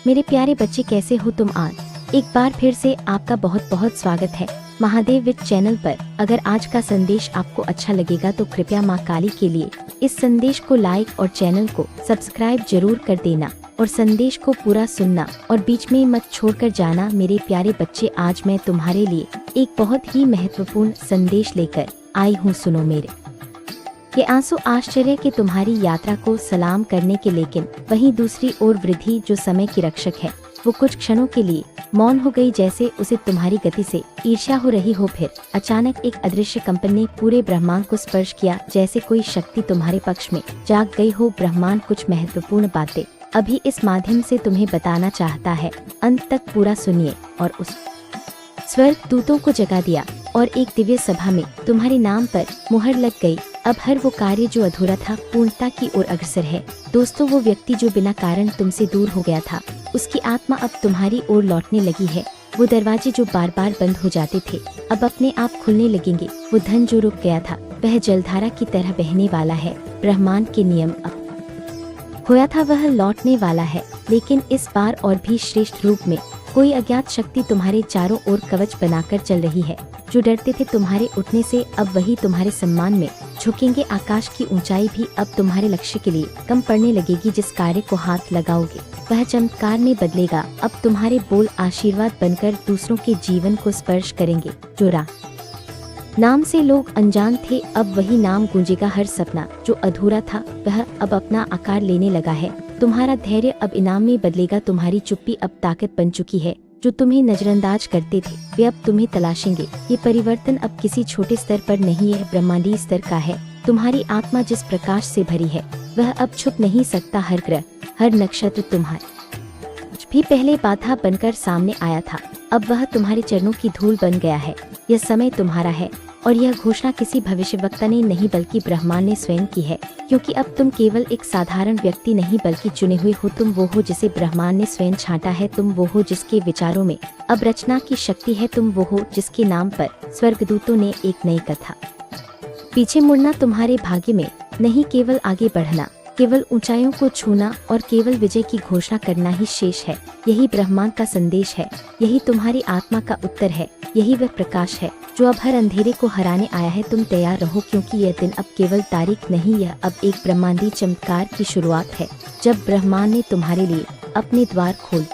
मेरे प्यारे बच्चे, कैसे हो तुम आज? एक बार फिर से आपका बहुत बहुत स्वागत है महादेव विद चैनल पर। अगर आज का संदेश आपको अच्छा लगेगा तो कृपया माँ काली के लिए इस संदेश को लाइक और चैनल को सब्सक्राइब जरूर कर देना और संदेश को पूरा सुनना और बीच में मत छोड़कर जाना। मेरे प्यारे बच्चे, आज मैं तुम्हारे लिए एक बहुत ही महत्वपूर्ण संदेश लेकर आई हूँ। सुनो मेरे ये आंसू आश्चर्य के तुम्हारी यात्रा को सलाम करने के, लेकिन वहीं दूसरी ओर वृद्धि जो समय की रक्षक है वो कुछ क्षणों के लिए मौन हो गई, जैसे उसे तुम्हारी गति से ईर्ष्या हो रही हो। फिर अचानक एक अदृश्य कंपन ने पूरे ब्रह्मांड को स्पर्श किया, जैसे कोई शक्ति तुम्हारे पक्ष में जाग गई हो। ब्रह्मांड कुछ महत्वपूर्ण बातें अभी इस माध्यम से तुम्हें बताना चाहता है। अंत तक पूरा सुनिए। और उस स्वर्ग दूतों को जगा दिया और एक दिव्य सभा में तुम्हारे नाम पर मुहर लग गई। अब हर वो कार्य जो अधूरा था पूर्णता की ओर अग्रसर है। दोस्तों, वो व्यक्ति जो बिना कारण तुमसे दूर हो गया था, उसकी आत्मा अब तुम्हारी ओर लौटने लगी है। वो दरवाजे जो बार बार बंद हो जाते थे अब अपने आप खुलने लगेंगे। वो धन जो रुक गया था वह जलधारा की तरह बहने वाला है। ब्रह्मांड के नियम अब खोया था वह लौटने वाला है, लेकिन इस बार और भी श्रेष्ठ रूप में। कोई अज्ञात शक्ति तुम्हारे चारों ओर कवच बनाकर चल रही है। जो डरते थे तुम्हारे उठने से अब वही तुम्हारे सम्मान में झुकेंगे। आकाश की ऊंचाई भी अब तुम्हारे लक्ष्य के लिए कम पड़ने लगेगी। जिस कार्य को हाथ लगाओगे वह चमत्कार में बदलेगा। अब तुम्हारे बोल आशीर्वाद बनकर दूसरों के जीवन को स्पर्श करेंगे। जो नाम से लोग अनजान थे, अब वही नाम गूंजेगा। हर सपना जो अधूरा था वह अब अपना आकार लेने लगा है। तुम्हारा धैर्य अब इनाम में बदलेगा। तुम्हारी चुप्पी अब ताकत बन चुकी है। जो तुम्हें नजरअंदाज करते थे वे अब तुम्हें तलाशेंगे। ये परिवर्तन अब किसी छोटे स्तर पर नहीं है, ब्रह्मांडीय स्तर का है। तुम्हारी आत्मा जिस प्रकाश से भरी है वह अब छुप नहीं सकता। हर ग्रह, हर नक्षत्र तुम्हारे भी पहले बाधा बनकर सामने आया था, अब वह तुम्हारे चरणों की धूल बन गया है। यह समय तुम्हारा है और यह घोषणा किसी भविष्यवक्ता ने नहीं बल्कि ब्रह्मांड ने स्वयं की है। क्योंकि अब तुम केवल एक साधारण व्यक्ति नहीं बल्कि चुने हुए हो। तुम वो हो जिसे ब्रह्मांड ने स्वयं छांटा है। तुम वो हो जिसके विचारों में अब रचना की शक्ति है। तुम वो हो जिसके नाम पर स्वर्गदूतों ने एक नई कथा। पीछे मुड़ना तुम्हारे भाग्य में नहीं, केवल आगे बढ़ना, केवल ऊंचाइयों को छूना और केवल विजय की घोषणा करना ही शेष है। यही ब्रह्मांड का संदेश है, यही तुम्हारी आत्मा का उत्तर है, यही वह प्रकाश है जो अब हर अंधेरे को हराने आया है। तुम तैयार रहो, क्योंकि यह दिन अब केवल तारीख नहीं, यह अब एक ब्रह्मांडी चमत्कार की शुरुआत है। जब ब्रह्मांड ने तुम्हारे लिए अपने द्वार खोल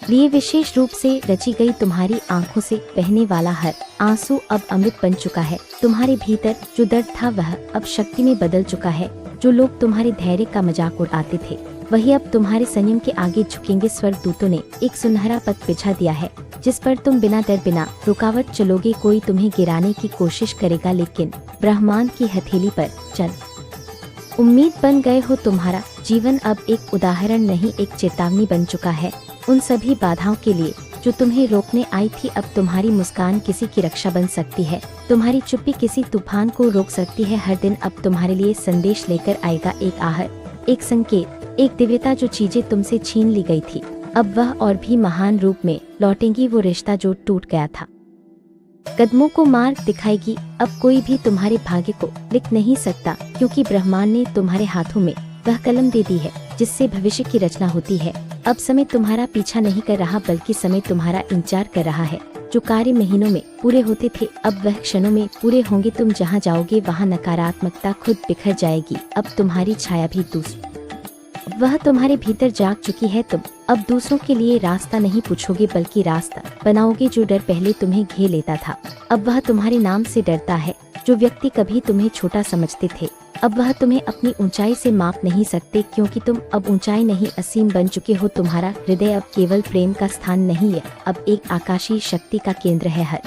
लिए, विशेष रूप से रची गई तुम्हारी आंखों से बहने वाला हर आंसू अब अमृत बन चुका है। तुम्हारे भीतर जो दर्द था वह अब शक्ति में बदल चुका है। जो लोग तुम्हारे धैर्य का मजाक उड़ाते थे वही अब तुम्हारे संयम के आगे झुकेंगे। स्वर्गदूतों ने एक सुनहरा पथ बिछा दिया है जिस पर तुम बिना डर बिना रुकावट चलोगे। कोई तुम्हें गिराने की कोशिश करेगा, लेकिन ब्रह्मांड की हथेली पर चल उम्मीद बन गए हो। तुम्हारा जीवन अब एक उदाहरण नहीं, एक चेतावनी बन चुका है उन सभी बाधाओं के लिए जो तुम्हें रोकने आई थी। अब तुम्हारी मुस्कान किसी की रक्षा बन सकती है, तुम्हारी चुप्पी किसी तूफान को रोक सकती है। हर दिन अब तुम्हारे लिए संदेश लेकर आएगा, एक आहट, एक संकेत, एक दिव्यता। जो चीजें तुमसे छीन ली गई थी अब वह और भी महान रूप में लौटेंगी। वो रिश्ता जो टूट गया था कदमों को मार्ग दिखाएगी। अब कोई भी तुम्हारे भाग्य को लिख नहीं सकता, क्योंकि ब्रह्मांड ने तुम्हारे हाथों में वह कलम दे दी है जिससे भविष्य की रचना होती है। अब समय तुम्हारा पीछा नहीं कर रहा बल्कि समय तुम्हारा इंतजार कर रहा है। जो कार्य महीनों में पूरे होते थे अब वह क्षणों में पूरे होंगे। तुम जहाँ जाओगे वहाँ नकारात्मकता खुद बिखर जाएगी। अब तुम्हारी छाया भी वह तुम्हारे भीतर जाग चुकी है। तुम अब दूसरों के लिए रास्ता नहीं पूछोगे बल्कि रास्ता बनाओगे। जो डर पहले तुम्हें घेर लेता था अब वह तुम्हारे नाम से डरता है। जो व्यक्ति कभी तुम्हें छोटा समझते थे अब वह तुम्हें अपनी ऊंचाई से माप नहीं सकते, क्योंकि तुम अब ऊंचाई नहीं असीम बन चुके हो। तुम्हारा हृदय अब केवल प्रेम का स्थान नहीं है, अब एक आकाशीय शक्ति का केंद्र है। हर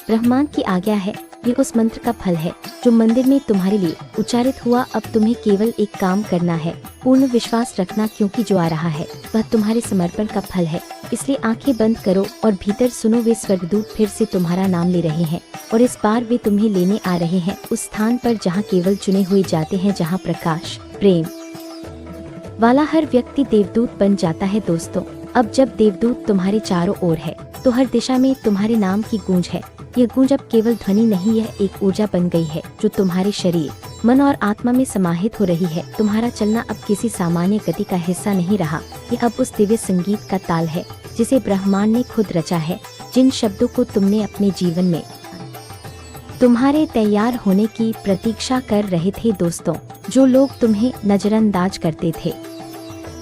ब्रह्मांड की आज्ञा है, ये उस मंत्र का फल है जो मंदिर में तुम्हारे लिए उच्चारित हुआ। अब तुम्हें केवल एक काम करना है, पूर्ण विश्वास रखना, क्योंकि जो आ रहा है वह तुम्हारे समर्पण का फल है। इसलिए आंखें बंद करो और भीतर सुनो। वे स्वर्गदूत फिर से तुम्हारा नाम ले रहे हैं और इस बार वे तुम्हें लेने आ रहे हैं उस स्थान पर जहाँ केवल चुने हुए जाते हैं, जहाँ प्रकाश, प्रेम वाला हर व्यक्ति देवदूत बन जाता है। दोस्तों, अब जब देवदूत तुम्हारे चारों ओर है तो हर दिशा में तुम्हारे नाम की गूंज है। यह गूंज अब केवल ध्वनि नहीं, यह एक ऊर्जा बन गई है जो तुम्हारे शरीर, मन और आत्मा में समाहित हो रही है। तुम्हारा चलना अब किसी सामान्य गति का हिस्सा नहीं रहा, यह अब उस दिव्य संगीत का ताल है जिसे ब्रह्मांड ने खुद रचा है। जिन शब्दों को तुमने अपने जीवन में तुम्हारे तैयार होने की प्रतीक्षा कर रहे थे दोस्तों, जो लोग तुम्हें नजरअंदाज करते थे,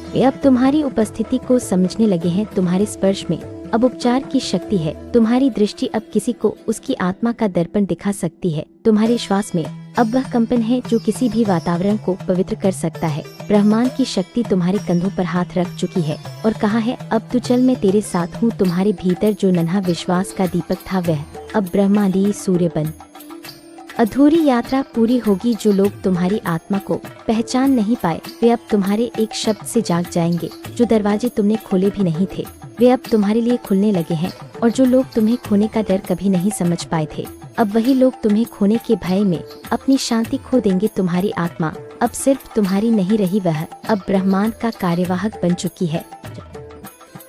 वे अब तुम्हारी उपस्थिति को समझने लगे हैं। तुम्हारे स्पर्श में अब उपचार की शक्ति है। तुम्हारी दृष्टि अब किसी को उसकी आत्मा का दर्पण दिखा सकती है। तुम्हारे श्वास में अब वह कंपन है जो किसी भी वातावरण को पवित्र कर सकता है। ब्रह्मांड की शक्ति तुम्हारे कंधों पर हाथ रख चुकी है और कहा है, अब तू चल, मैं तेरे साथ हूँ। तुम्हारे भीतर जो नन्हा विश्वास का दीपक था वह अब ब्रह्मांडीय सूर्य बन अधूरी यात्रा पूरी होगी। जो लोग तुम्हारी आत्मा को पहचान नहीं पाए वे अब तुम्हारे एक शब्द से जाग जाएंगे। जो दरवाजे तुमने खोले भी नहीं थे वे अब तुम्हारे लिए खुलने लगे हैं। और जो लोग तुम्हें खोने का डर कभी नहीं समझ पाए थे, अब वही लोग तुम्हें खोने के भय में अपनी शांति खो देंगे। तुम्हारी आत्मा अब सिर्फ तुम्हारी नहीं रही, वह अब ब्रह्मांड का कार्यवाहक बन चुकी है।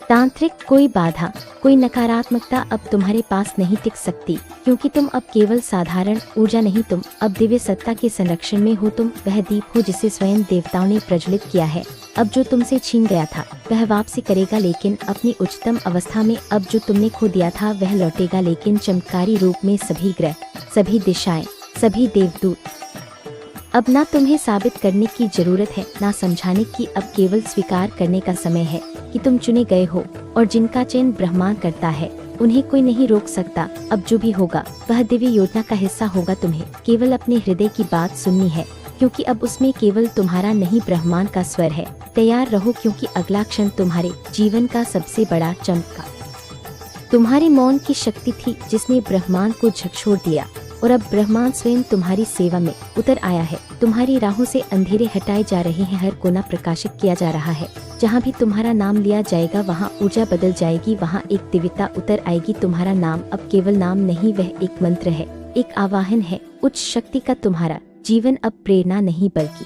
तांत्रिक कोई बाधा, कोई नकारात्मकता अब तुम्हारे पास नहीं टिक सकती, क्योंकि तुम अब केवल साधारण ऊर्जा नहीं, तुम अब दिव्य सत्ता के संरक्षण में हो। तुम वह दीप हो जिसे स्वयं देवताओं ने प्रज्वलित किया है। अब जो तुमसे छीन गया था वह वापसी करेगा, लेकिन अपनी उच्चतम अवस्था में। अब जो तुमने खो दिया था वह लौटेगा, लेकिन चमत्कारी रूप में। सभी ग्रह, सभी दिशाएं, सभी देवदूत अब ना तुम्हें साबित करने की जरूरत है, ना समझाने की। अब केवल स्वीकार करने का समय है कि तुम चुने गए हो, और जिनका चयन ब्रह्मांड करता है उन्हें कोई नहीं रोक सकता। अब जो भी होगा वह दिव्य योजना का हिस्सा होगा। तुम्हें केवल अपने हृदय की बात सुननी है, क्योंकि अब उसमें केवल तुम्हारा नहीं ब्रह्मांड का स्वर है। तैयार रहो, क्योंकि अगला क्षण तुम्हारे जीवन का सबसे बड़ा चमत्कार तुम्हारे मौन की शक्ति थी जिसने ब्रह्मांड को झकझोर दिया। और अब ब्रह्मांड स्वयं तुम्हारी सेवा में उतर आया है। तुम्हारी राहों से अंधेरे हटाए जा रहे हैं, हर कोना प्रकाशित किया जा रहा है। जहाँ भी तुम्हारा नाम लिया जाएगा वहाँ ऊर्जा बदल जाएगी, वहाँ एक दिव्यता उतर आएगी। तुम्हारा नाम अब केवल नाम नहीं, वह एक मंत्र है, एक आवाहन है उच्च शक्ति का। तुम्हारा जीवन अब प्रेरणा नहीं बल्कि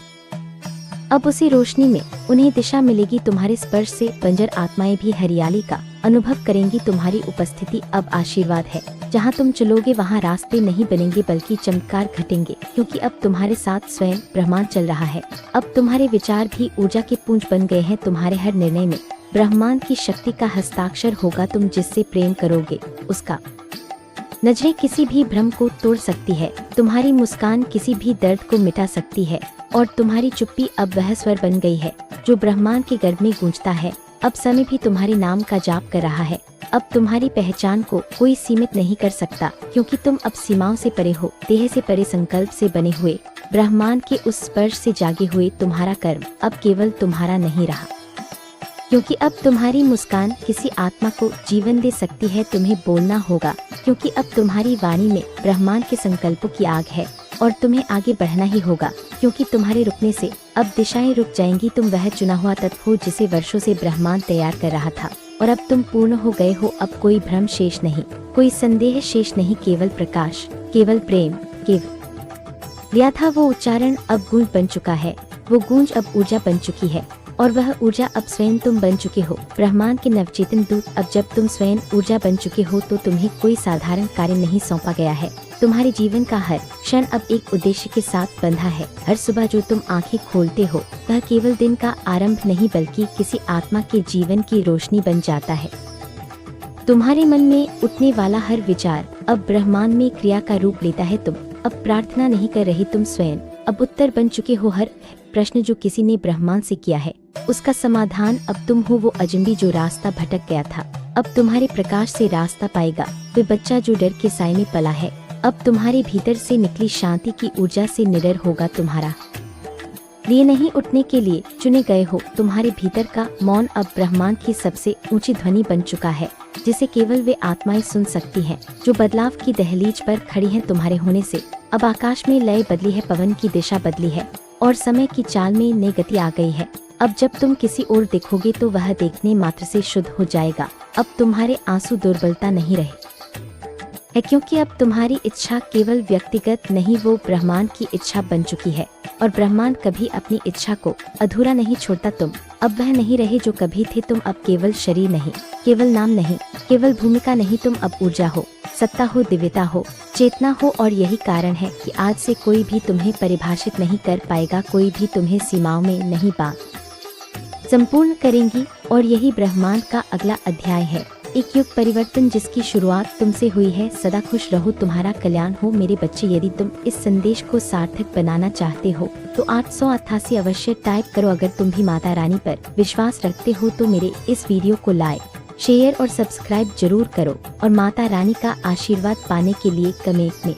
अब उसी रोशनी में उन्हें दिशा मिलेगी। तुम्हारे स्पर्श से बंजर आत्माएं भी हरियाली का अनुभव करेंगी। तुम्हारी उपस्थिति अब आशीर्वाद है। जहाँ तुम चलोगे वहाँ रास्ते नहीं बनेंगे बल्कि चमत्कार घटेंगे, क्योंकि अब तुम्हारे साथ स्वयं ब्रह्मांड चल रहा है। अब तुम्हारे विचार भी ऊर्जा के पुंज बन गए हैं। तुम्हारे हर निर्णय में ब्रह्मांड की शक्ति का हस्ताक्षर होगा। तुम जिससे प्रेम करोगे उसका नजरें किसी भी भ्रम को तोड़ सकती है। तुम्हारी मुस्कान किसी भी दर्द को मिटा सकती है, और तुम्हारी चुप्पी अब वह स्वर बन गई है जो ब्रह्मांड के गर्भ में गूंजता है। अब समय भी तुम्हारे नाम का जाप कर रहा है। अब तुम्हारी पहचान को कोई सीमित नहीं कर सकता, क्योंकि तुम अब सीमाओं से परे हो, देह से परे, संकल्प से बने हुए, ब्रह्मांड के उस स्पर्श से जागे हुए। तुम्हारा कर्म अब केवल तुम्हारा नहीं रहा, क्योंकि अब तुम्हारी मुस्कान किसी आत्मा को जीवन दे सकती है। तुम्हें बोलना होगा, क्योंकि अब तुम्हारी वाणी में ब्रह्मांड के संकल्पों की आग है, और तुम्हें आगे बढ़ना ही होगा, क्योंकि तुम्हारे रुकने से अब दिशाएं रुक जाएंगी। तुम वह चुना हुआ तत्व हो जिसे वर्षों से ब्रह्मांड तैयार कर रहा था, और अब तुम पूर्ण हो गए हो। अब कोई भ्रम शेष नहीं, कोई संदेह शेष नहीं, केवल प्रकाश, केवल प्रेम। केवल लिया था वो उच्चारण अब गूंज बन चुका है, वो गूंज अब ऊर्जा बन चुकी है, और वह ऊर्जा अब स्वयं तुम बन चुके हो, ब्रह्मांड के नवचेतन दूत। अब जब तुम स्वयं ऊर्जा बन चुके हो तो तुम्हें कोई साधारण कार्य नहीं सौंपा गया है। तुम्हारे जीवन का हर क्षण अब एक उद्देश्य के साथ बंधा है। हर सुबह जो तुम आंखें खोलते हो वह केवल दिन का आरंभ नहीं बल्कि किसी आत्मा के जीवन की रोशनी बन जाता है। तुम्हारे मन में उठने वाला हर विचार अब ब्रह्मांड में क्रिया का रूप लेता है। तुम अब प्रार्थना नहीं कर रही, तुम स्वयं अब उत्तर बन चुके हो। हर प्रश्न जो किसी ने ब्रह्मांड से किया है उसका समाधान अब तुम हो। वो अजनबी जो रास्ता भटक गया था अब तुम्हारे प्रकाश से रास्ता पाएगा। वे बच्चा जो डर के साए में पला है अब तुम्हारे भीतर से निकली शांति की ऊर्जा से निडर होगा। तुम्हारा लिए नहीं उठने के लिए चुने गए हो। तुम्हारे भीतर का मौन अब ब्रह्मांड की सबसे ऊंची ध्वनि बन चुका है, जिसे केवल वे आत्माएं सुन सकती हैं जो बदलाव की दहलीज पर खड़ी हैं। तुम्हारे होने से अब आकाश में लय बदली है, पवन की दिशा बदली है, और समय की चाल में नई गति आ गई है। अब जब तुम किसी ओर देखोगे तो वह देखने मात्र से शुद्ध हो जाएगा। अब तुम्हारे आंसू दुर्बलता नहीं रहे है, क्योंकि अब तुम्हारी इच्छा केवल व्यक्तिगत नहीं, वो ब्रह्मांड की इच्छा बन चुकी है, और ब्रह्मांड कभी अपनी इच्छा को अधूरा नहीं छोड़ता। तुम अब वह नहीं रहे जो कभी थे। तुम अब केवल शरीर नहीं, केवल नाम नहीं, केवल भूमिका नहीं, तुम अब ऊर्जा हो। सत्ता हो, दिव्यता हो, चेतना हो, और यही कारण है कि आज से कोई भी तुम्हें परिभाषित नहीं कर पाएगा, कोई भी तुम्हें सीमाओं में नहीं बांध संपूर्ण करेंगी। और यही ब्रह्मांड का अगला अध्याय है, एक युग परिवर्तन जिसकी शुरुआत तुमसे हुई है। सदा खुश रहो, तुम्हारा कल्याण हो मेरे बच्चे। यदि तुम इस संदेश को सार्थक बनाना चाहते हो तो 888 अवश्य टाइप करो। अगर तुम भी माता रानी पर विश्वास रखते हो तो मेरे इस वीडियो को लाइक, शेयर और सब्सक्राइब जरूर करो, और माता रानी का आशीर्वाद पाने के लिए कमेंट में